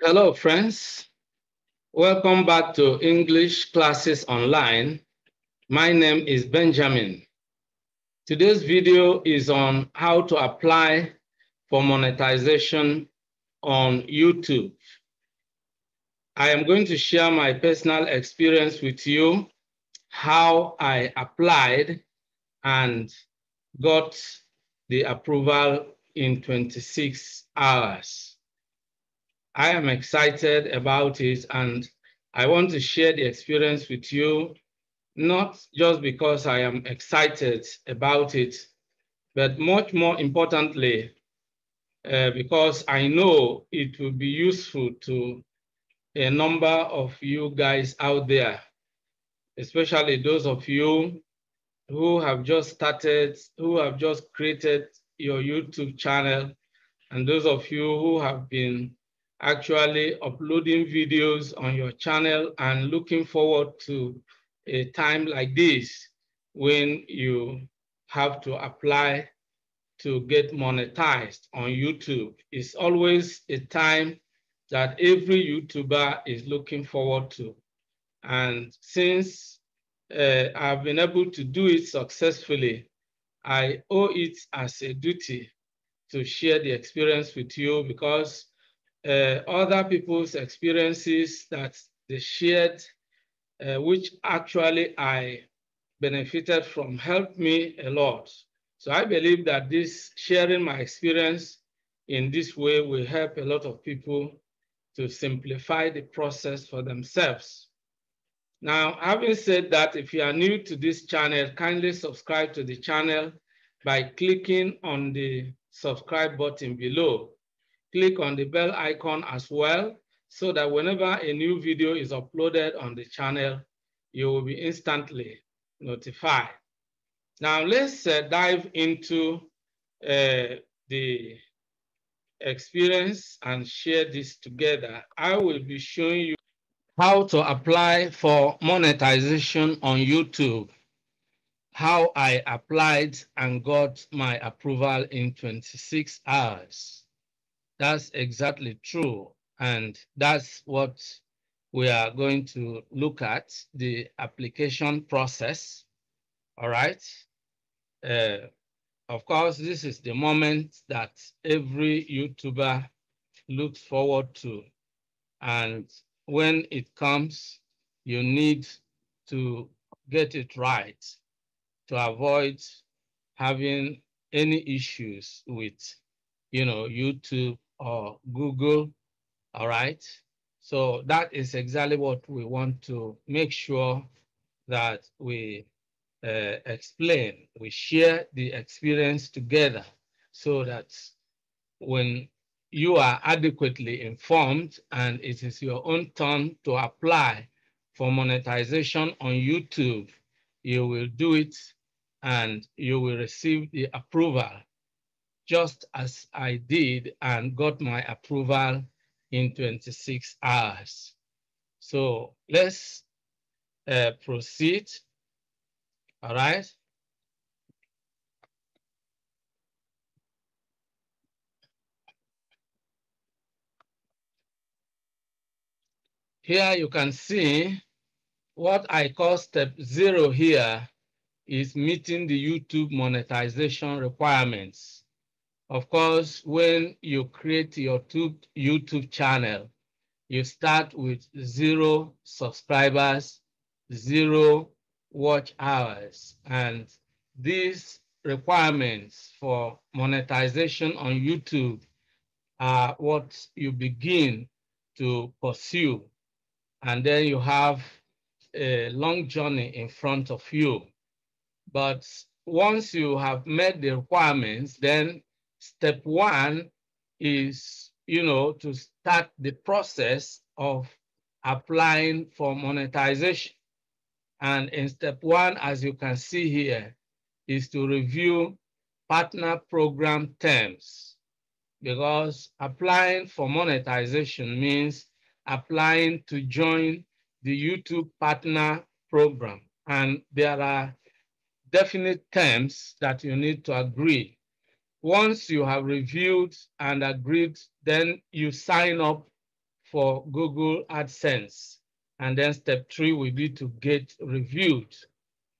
Hello, friends. Welcome back to English Classes Online. My name is Benjamin. Today's video is on how to apply for monetization on YouTube. I am going to share my personal experience with you, how I applied and got the approval in 26 hours. I am excited about it, and I want to share the experience with you, not just because I am excited about it, but much more importantly, because I know it will be useful to a number of you guys out there, especially those of you who have just started, who have just created your YouTube channel, and those of you who have been actually uploading videos on your channel and looking forward to a time like this when you have to apply to get monetized on YouTube. It's always a time that every YouTuber is looking forward to. And since I've been able to do it successfully, I owe it as a duty to share the experience with you, because other people's experiences that they shared, which actually I benefited from, helped me a lot. So I believe that this sharing my experience in this way will help a lot of people to simplify the process for themselves. Now, having said that, if you are new to this channel, kindly subscribe to the channel by clicking on the subscribe button below. Click on the bell icon as well, so that whenever a new video is uploaded on the channel, you will be instantly notified. Now, let's dive into the experience and share this together. I will be showing you how to apply for monetization on YouTube, how I applied and got my approval in 26 hours. That's exactly true. And that's what we are going to look at, the application process. All right. Of course, this is the moment that every YouTuber looks forward to. And when it comes, you need to get it right to avoid having any issues with, YouTube or Google. All right. So that is exactly what we want to make sure that we explain. We share the experience together so that when you are adequately informed and it is your own turn to apply for monetization on YouTube, you will do it and you will receive the approval, just as I did and got my approval in 26 hours. So let's proceed. All right. Here you can see what I call step 0 here is meeting the YouTube monetization requirements. Of course, when you create your YouTube channel, you start with 0 subscribers, 0 watch hours. And these requirements for monetization on YouTube are what you begin to pursue. And then you have a long journey in front of you. But once you have met the requirements, then step 1 is, to start the process of applying for monetization. And in step 1, as you can see here, is to review partner program terms, because applying for monetization means applying to join the YouTube partner program. And there are definite terms that you need to agree. Once you have reviewed and agreed, then you sign up for Google AdSense. And then step 3 will be to get reviewed.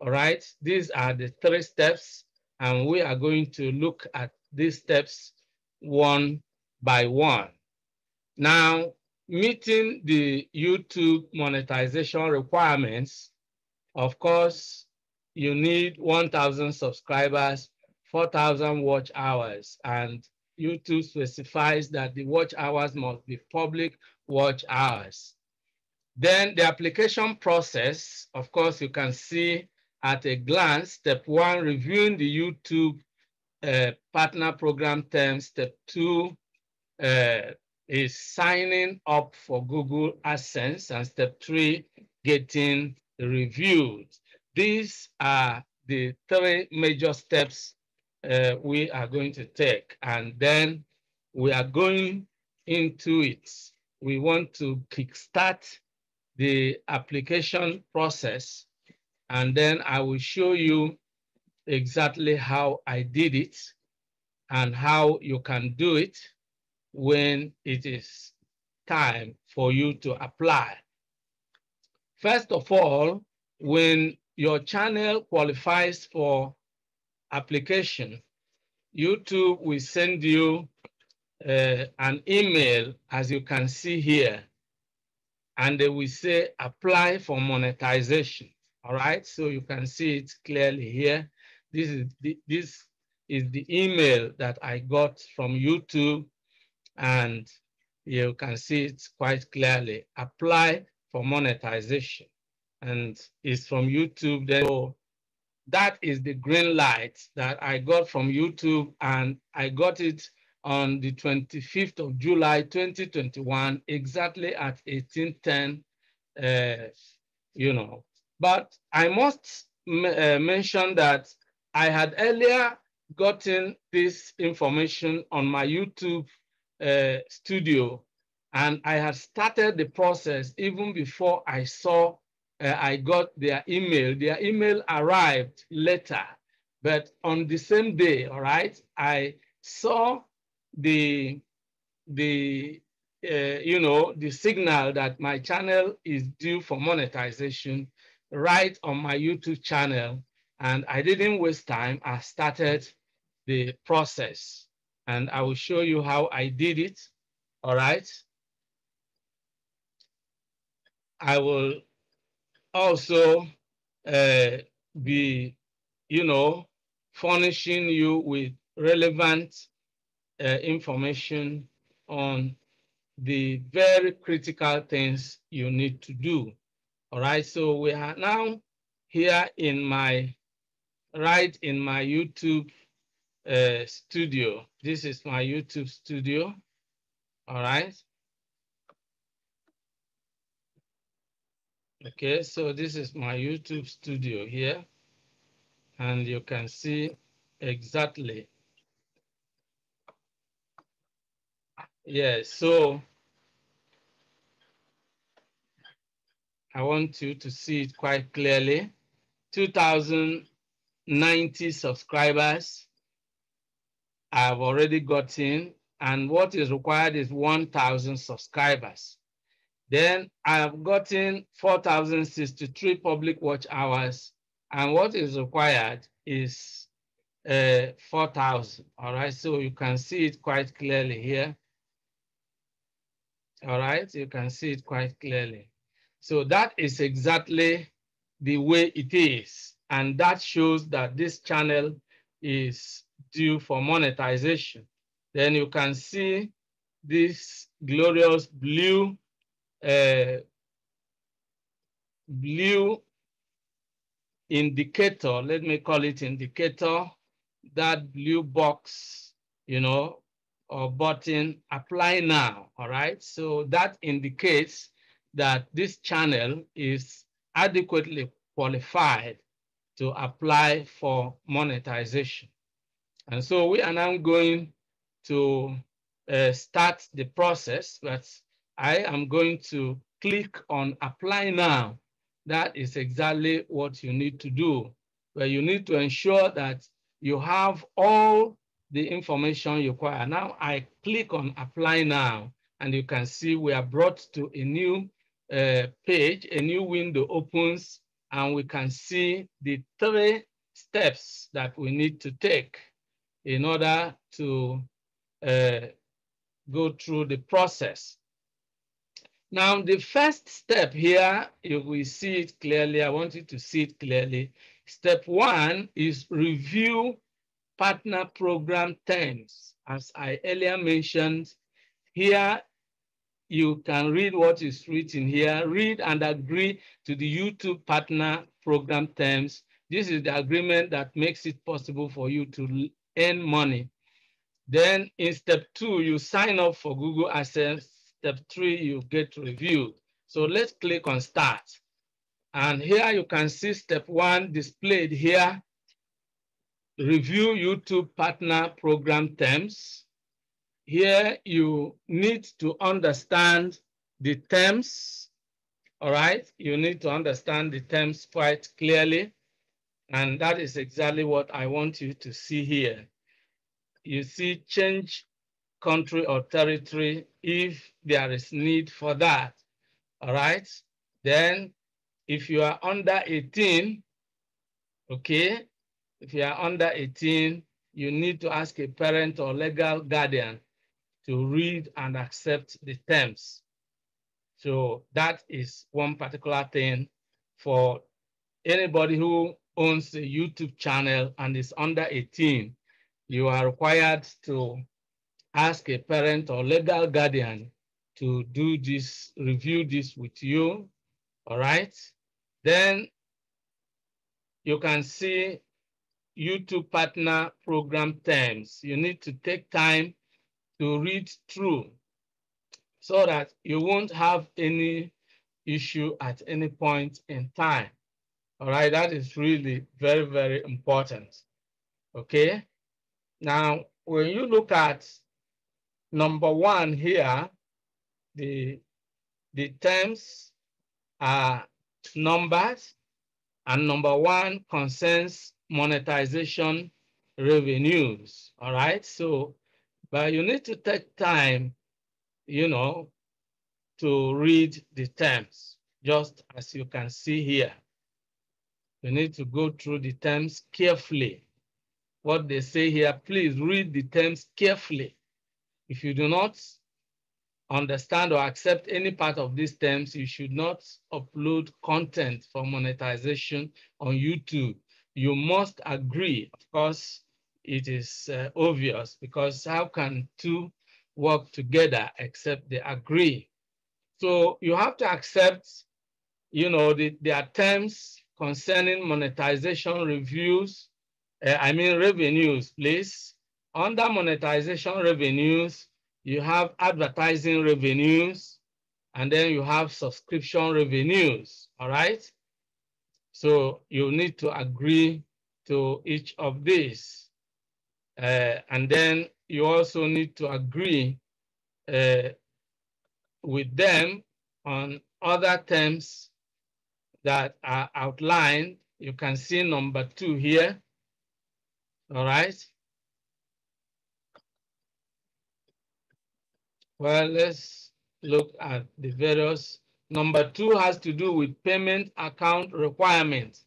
All right, these are the 3 steps, and we are going to look at these steps one by one. Now, meeting the YouTube monetization requirements, of course, you need 1,000 subscribers, 4,000 watch hours, and YouTube specifies that the watch hours must be public watch hours. Then the application process, of course, you can see at a glance. Step 1, reviewing the YouTube partner program terms. Step 2 is signing up for Google AdSense. And step 3, getting reviews. These are the 3 major steps we are going to take. And then we are going into it. We want to kickstart the application process, and then I will show you exactly how I did it and how you can do it when it is time for you to apply. First of all, when your channel qualifies for application, YouTube will send you an email, as you can see here, and they will say apply for monetization. All right, so you can see it clearly here. This is the email that I got from YouTube, and you can see it quite clearly. Apply for monetization, and it's from YouTube. Then so that is the green light that I got from YouTube, and I got it on the 25th of July, 2021, exactly at 1810, you know. But I must mention that I had earlier gotten this information on my YouTube studio, and I had started the process even before I saw I got their email. Their email arrived later, but on the same day, all right, I saw the you know, the signal that my channel is due for monetization right on my YouTube channel, and I didn't waste time. I started the process, and I will show you how I did it. All right. I will also be, you know, furnishing you with relevant information on the very critical things you need to do. All right, so we are now here in my, right in my YouTube studio. This is my YouTube studio. All right. Okay, so this is my YouTube studio here, and you can see exactly. Yes, so I want you to see it quite clearly. 2,090 subscribers I've already gotten, and what is required is 1,000 subscribers. Then I have gotten 4,063 public watch hours, and what is required is 4,000. All right, so you can see it quite clearly here. All right, you can see it quite clearly. So that is exactly the way it is, and that shows that this channel is due for monetization. Then you can see this glorious blue indicator, let me call it indicator, that blue box, you know, or button, apply now. All right, so that indicates that this channel is adequately qualified to apply for monetization. And so we are now going to start the process, but I am going to click on apply now. That is exactly what you need to do, where you need to ensure that you have all the information you require. Now I click on apply now, and you can see we are brought to a new page, a new window opens, and we can see the 3 steps that we need to take in order to go through the process. Now, the first step here, you will see it clearly. I want you to see it clearly. Step 1 is review partner program terms. As I earlier mentioned, here you can read what is written here. Read and agree to the YouTube partner program terms. This is the agreement that makes it possible for you to earn money. Then in step 2, you sign up for Google AdSense. Step 3, you get review. So let's click on start. And here you can see step 1 displayed here. Review YouTube partner program terms. Here you need to understand the terms. All right, you need to understand the terms quite clearly. And that is exactly what I want you to see here. You see, change country or territory if there is need for that. All right. Then if you are under 18, okay, if you are under 18, you need to ask a parent or legal guardian to read and accept the terms. So that is one particular thing for anybody who owns a YouTube channel and is under 18. You are required to ask a parent or legal guardian to do this, review this with you. All right. Then you can see YouTube partner program terms. You need to take time to read through so that you won't have any issue at any point in time. All right, that is really very, very important. Okay. Now, when you look at number 1 here, the terms are numbers, and number 1 concerns monetization revenues. All right. So, but you need to take time, you know, to read the terms, just as you can see here. You need to go through the terms carefully. What they say here, please read the terms carefully. If you do not understand or accept any part of these terms, you should not upload content for monetization on YouTube. You must agree. Of course, it is obvious, because how can 2 work together except they agree? So you have to accept, you know, their terms concerning monetization revenues, please. Under monetization revenues, you have advertising revenues, and then you have subscription revenues. All right. So you need to agree to each of these. And then you also need to agree with them on other terms that are outlined. You can see number 2 here. All right. Well, let's look at the various. Number 2 has to do with payment account requirements.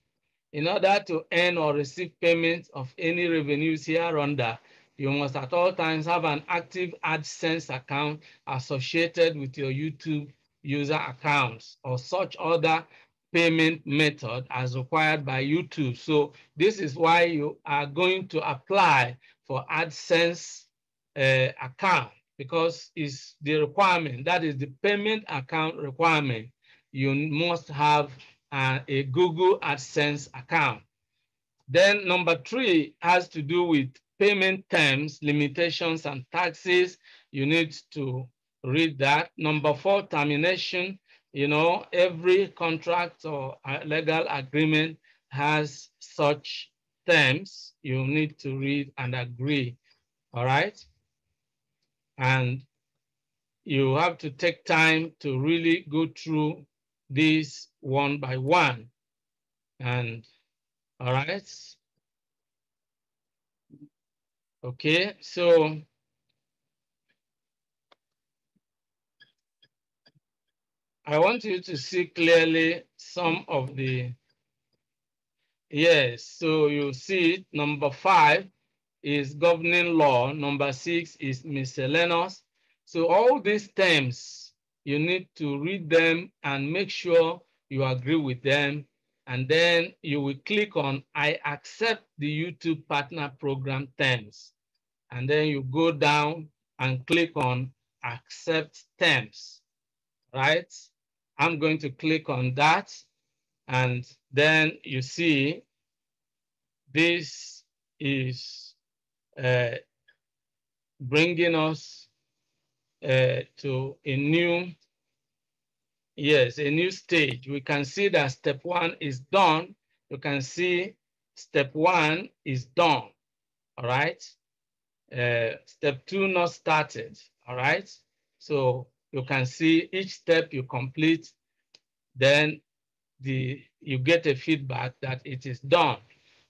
In order to earn or receive payments of any revenues hereunder, you must at all times have an active AdSense account associated with your YouTube user accounts or such other payment method as required by YouTube. So this is why you are going to apply for AdSense account, because it's the requirement. That is the payment account requirement. You must have a Google AdSense account. Then number 3 has to do with payment terms, limitations, and taxes. You need to read that. Number 4, termination. You know, every contract or legal agreement has such terms. You need to read and agree. All right. And you have to take time to really go through these one by one. And all right. Okay, so I want you to see clearly some of the, yes, so you see it. Number 5 is governing law. Number 6 is miscellaneous. So all these terms, you need to read them and make sure you agree with them. And then you will click on I accept the YouTube partner program terms. And then you go down and click on accept terms, right? I'm going to click on that. And then you see this is bringing us to a new, yes, a new stage. We can see that step 1 is done. You can see step 1 is done, all right? Step 2 not started, all right? So you can see each step you complete, then you get a feedback that it is done.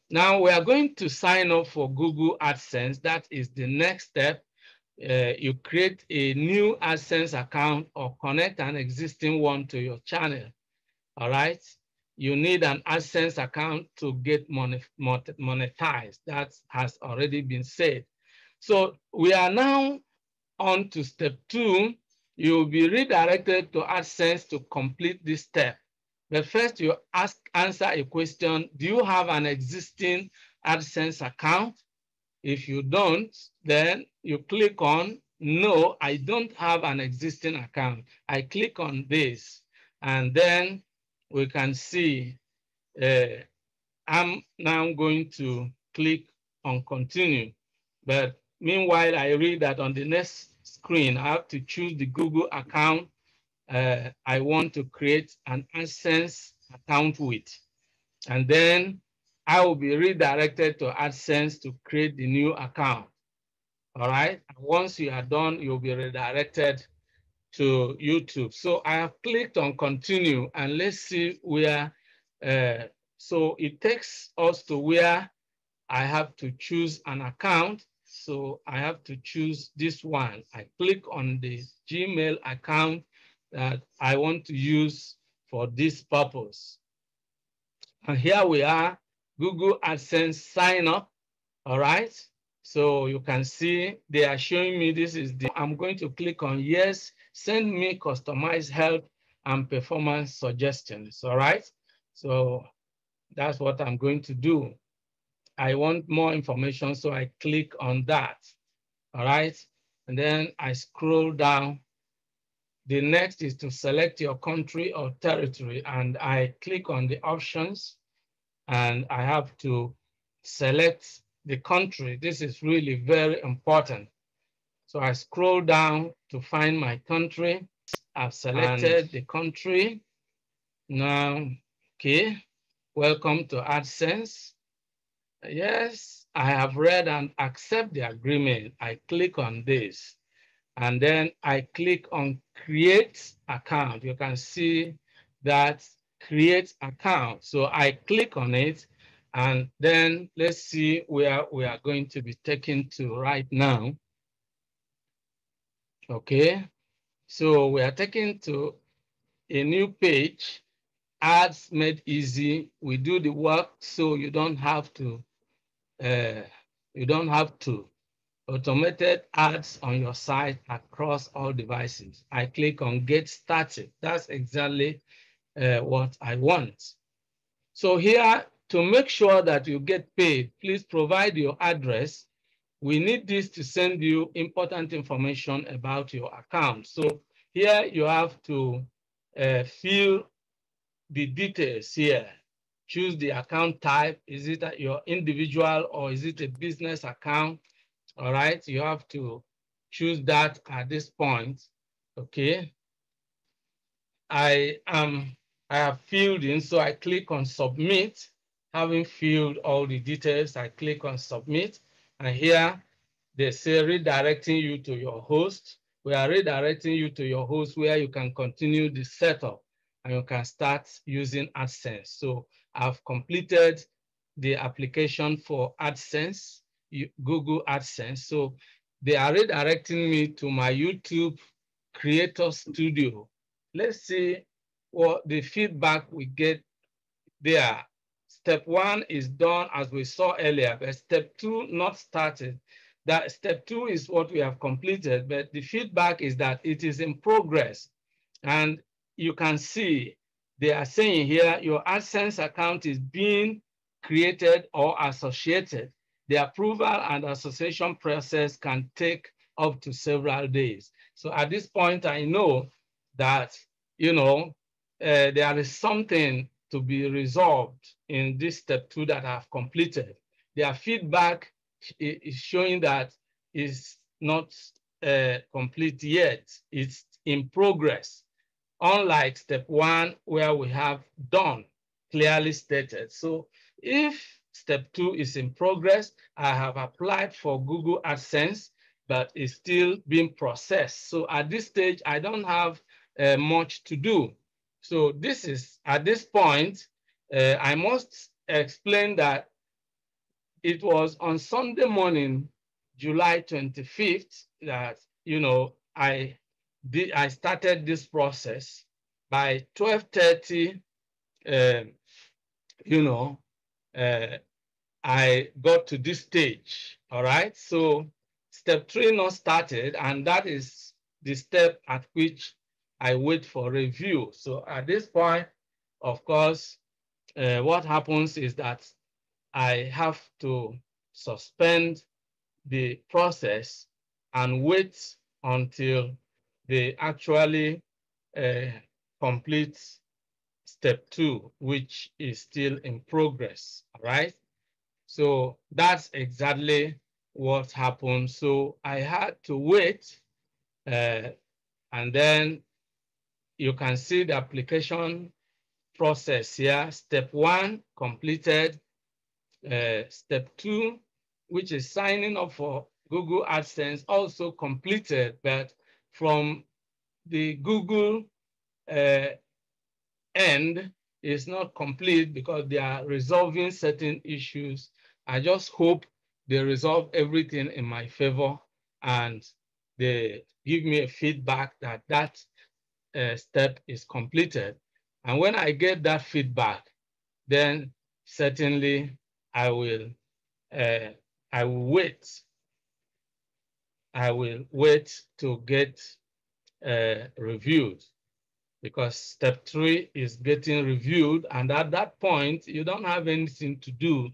Now we are going to sign up for Google AdSense. That is the next step. You create a new AdSense account or connect an existing one to your channel. All right. You need an AdSense account to get monetized. That has already been said. So we are now on to step 2. You will be redirected to AdSense to complete this step. But first, you answer a question. Do you have an existing AdSense account? If you don't, then you click on no, I don't have an existing account. I click on this, and then we can see I'm now going to click on continue. But meanwhile, I read that on the next screen, I have to choose the Google account I want to create an AdSense account with. And then I will be redirected to AdSense to create the new account. All right. And once you are done, you'll be redirected to YouTube. So I have clicked on continue, and let's see where. So it takes us to where I have to choose an account. So I have to choose this one. I click on the Gmail account that I want to use for this purpose. And here we are, Google AdSense sign up. All right. So you can see they are showing me this is the, I'm going to click on yes, send me customized help and performance suggestions. All right. So that's what I'm going to do. I want more information, so I click on that. All right. And then I scroll down. The next is to select your country or territory, and I click on the options, and I have to select the country. This is really very important. So I scroll down to find my country. I've selected the country. Now, okay, welcome to AdSense. Yes, I have read and accept the agreement. I click on this, and then I click on create account. You can see that create account. So I click on it, and then let's see where we are going to be taken to right now. Okay, so we are taken to a new page, ads made easy. We do the work so you don't have to, automated ads on your site across all devices. I click on get started. That's exactly what I want. So here, to make sure that you get paid, please provide your address. We need this to send you important information about your account. So here you have to fill the details here. Choose the account type. Is it your individual or is it a business account? All right, you have to choose that at this point. Okay. I have filled in, so I click on submit. Having filled all the details, I click on submit, and here they say redirecting you to your host. We are redirecting you to your host where you can continue the setup and you can start using AdSense. So I've completed the application for AdSense, Google AdSense. So they are redirecting me to my YouTube Creator Studio. let's see what the feedback we get there. Step 1 is done as we saw earlier, but step 2 not started. That step 2 is what we have completed, but the feedback is that it is in progress. And you can see they are saying here your AdSense account is being created or associated. The approval and association process can take up to several days. So at this point, I know that, there is something to be resolved in this step 2 that I've completed. Their feedback is showing that it's not complete yet. It's in progress, unlike step 1 where we have done, clearly stated. So if step 2 is in progress, I have applied for Google AdSense, but it's still being processed. So at this stage, I don't have much to do. So this is, at this point, I must explain that it was on Sunday morning, July 25th, that, I started this process. By 12:30, I got to this stage, all right? So step 3 not started, and that is the step at which I wait for review. So at this point, of course, what happens is that I have to suspend the process and wait until they actually complete step 2, which is still in progress, all right? So that's exactly what happened. So I had to wait, and then you can see the application process here. Step 1 completed. Step 2, which is signing up for Google AdSense, also completed, but from the Google end is not complete because they are resolving certain issues. I just hope they resolve everything in my favor and they give me a feedback that that step is completed. And when I get that feedback, then certainly I will wait. I will wait to get reviewed, because step 3 is getting reviewed. And at that point, you don't have anything to do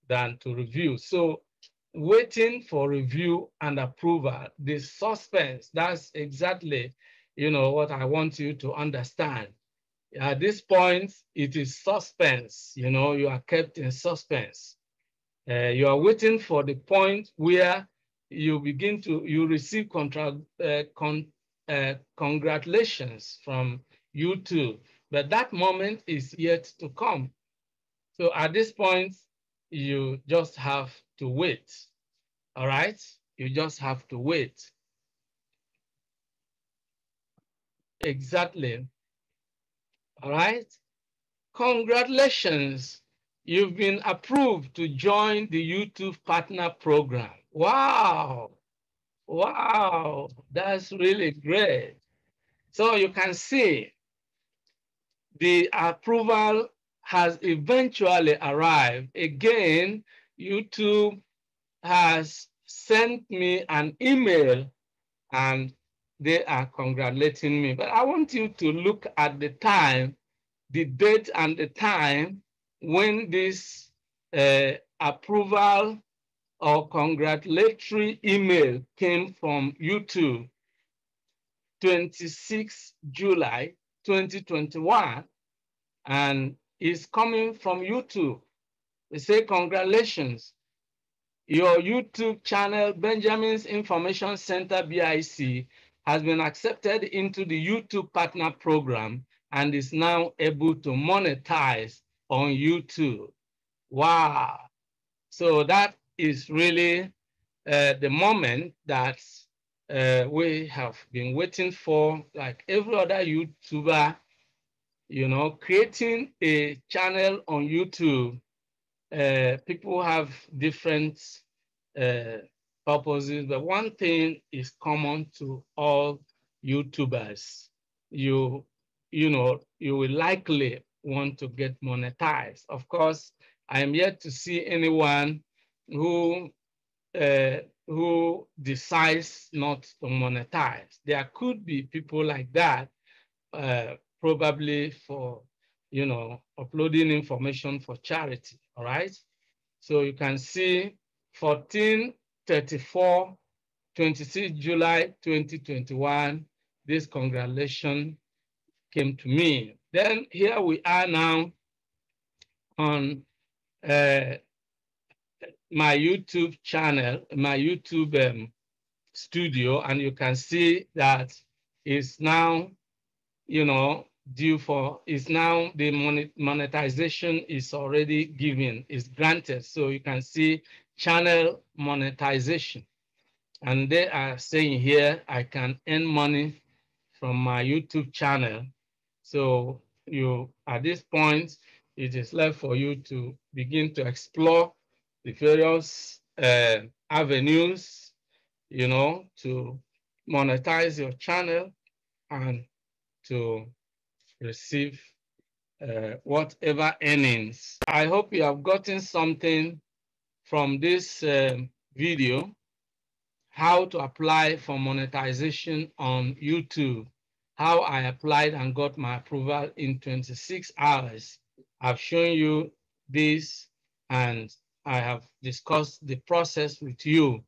than to review. So waiting for review and approval, the suspense, that's exactly, what I want you to understand. At this point, it is suspense. You are kept in suspense. You are waiting for the point where you receive congratulations from YouTube, but that moment is yet to come. So at this point, you just have to wait, all right? You just have to wait. Exactly, all right? Congratulations, you've been approved to join the YouTube Partner Program. Wow. Wow, that's really great. So you can see the approval has eventually arrived. Again, YouTube has sent me an email and they are congratulating me. But I want you to look at the time, the date and the time when this approval or congratulatory email came from YouTube. 26 July 2021, and is coming from YouTube. They say, congratulations, your YouTube channel, Benjamin's Information Center, BIC, has been accepted into the YouTube Partner Program and is now able to monetize on YouTube. Wow. So that is really the moment that we have been waiting for, like every other YouTuber, creating a channel on YouTube. People have different purposes, but one thing is common to all YouTubers. You you will likely want to get monetized. Of course, I am yet to see anyone who decides not to monetize. There could be people like that, probably for, uploading information for charity, all right? So you can see 1434, 26 July 2021, this congratulation came to me. Then here we are now on my YouTube channel, my YouTube studio, and you can see that it's now, due for, is now the monetization is already given, is granted. So you can see channel monetization. And they are saying here, I can earn money from my YouTube channel. So at this point, it is left for you to begin to explore the various avenues, to monetize your channel and to receive whatever earnings. I hope you have gotten something from this video, how to apply for monetization on YouTube, how I applied and got my approval in 26 hours. I've shown you this and I have discussed the process with you,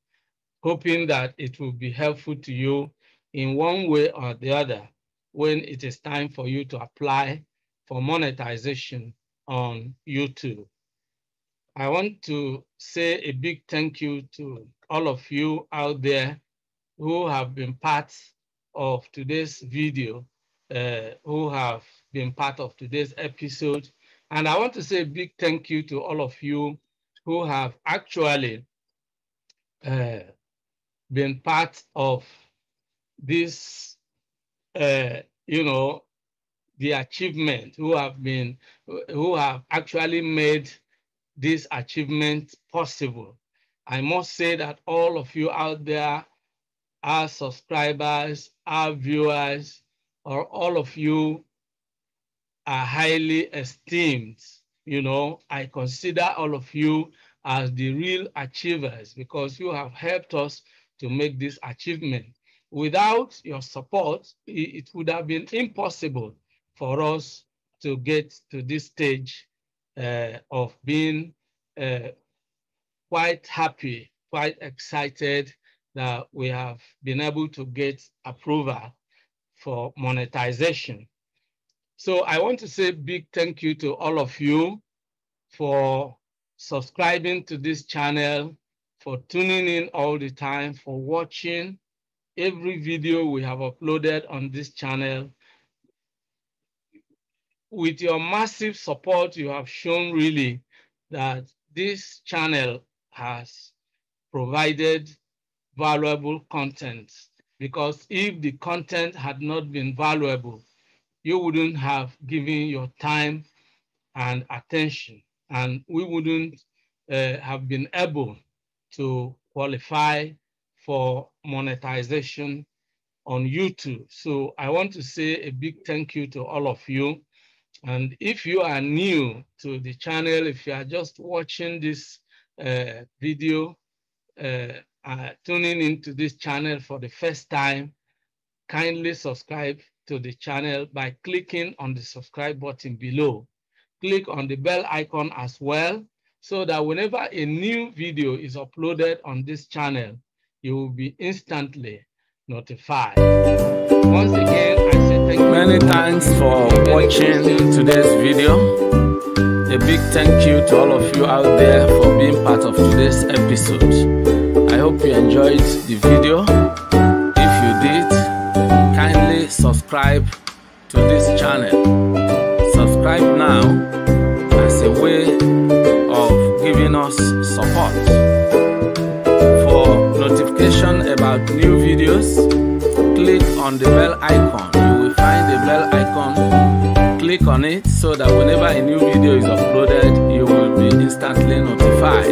hoping that it will be helpful to you in one way or the other when it is time for you to apply for monetization on YouTube. I want to say a big thank you to all of you out there who have been part of today's video, who have been part of today's episode. And I want to say a big thank you to all of you who have actually been part of this, the achievement, who have actually made this achievement possible. I must say that all of you out there, our subscribers, our viewers, or all of you are highly esteemed. I consider all of you as the real achievers because you have helped us to make this achievement. Without your support, it would have been impossible for us to get to this stage of being quite happy, quite excited that we have been able to get approval for monetization. So I want to say a big thank you to all of you for subscribing to this channel, for tuning in all the time, for watching every video we have uploaded on this channel. With your massive support, you have shown really that this channel has provided valuable content, because if the content had not been valuable, you wouldn't have given your time and attention, and we wouldn't have been able to qualify for monetization on YouTube. So I want to say a big thank you to all of you. And if you are new to the channel, if you are just watching this video, tuning into this channel for the first time, kindly subscribe to the channel by clicking on the subscribe button below. Click on the bell icon as well, so that whenever a new video is uploaded on this channel, you will be instantly notified. Once again, I say thank you. Many thanks for watching today's video. A big thank you to all of you out there for being part of today's episode. I hope you enjoyed the video. If you did, kindly subscribe to this channel. Subscribe now as a way of giving us support. For notification about new videos, click on the bell icon. You will find the bell icon. Click on it so that whenever a new video is uploaded, you will be instantly notified.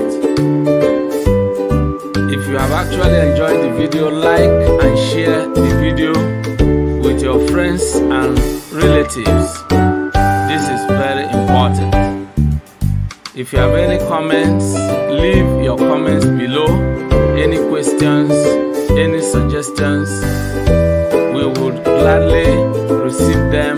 If you have actually enjoyed the video, like and share the video with your friends and relatives. This is very important. If you have any comments, leave your comments below. Any questions, any suggestions, we would gladly receive them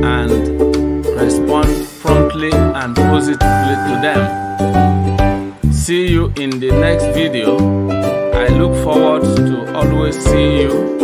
and respond promptly and positively to them. See you in the next video. I look forward to always seeing you